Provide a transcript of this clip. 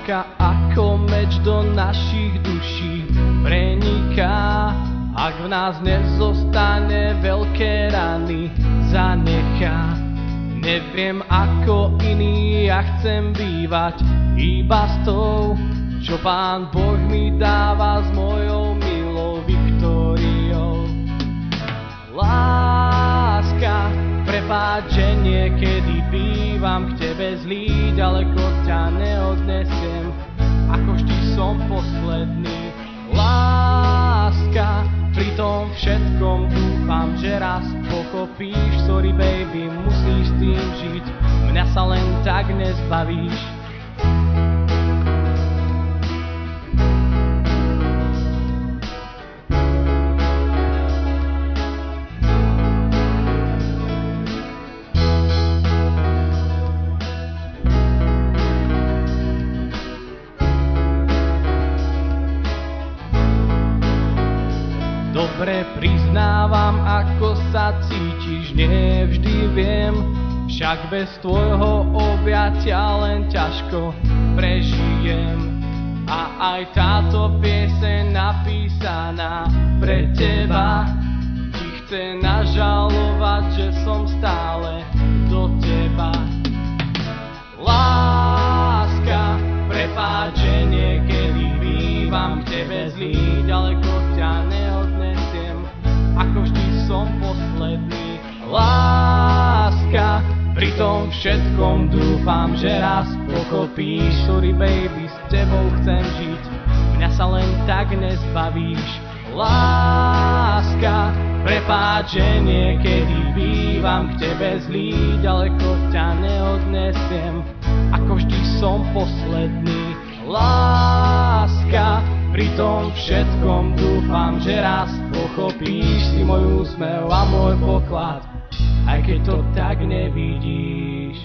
Láska ako meč do našich duší preniká. Ak v nás nezostane veľké rany, zanechá. Neviem ako iný, ja chcem bývať iba s tou, čo Pán Boh mi dáva s mojou milou Viktóriou. Láska, prepáč, že niekedy bývam k tebe zlý, ďaleko ťa neodnesiem, ako vždy som posledný. Láska, pri tom všetkom dúfam, že raz pochopíš. Sorry baby, musíš s tým žiť, mňa sa len tak nezbavíš. Dobre priznávam, ako sa cítiš, nevždy viem, však bez tvojho objatia len ťažko prežijem. A aj táto pieseň napísaná pre teba ti chce nažalovať, že som stále do teba. Láska, prepáč, že niekedy bývam k tebe zlý, ďaleko ťa neodnesiem, ako vždy som posledný. Láska, pri tom všetkom dúfam, že raz pochopíš. Sorry baby, s tebou chcem žiť, mňa sa len tak nezbavíš. Láska, prepáč, že niekedy bývam k tebe zlý, ďaleko ťa neodnesiem, ako vždy som posledný. Láska, pri tom všetkom dúfam, že raz pochopíš. Si môj úsmev a môj poklad, aj keď to tak nevidíš.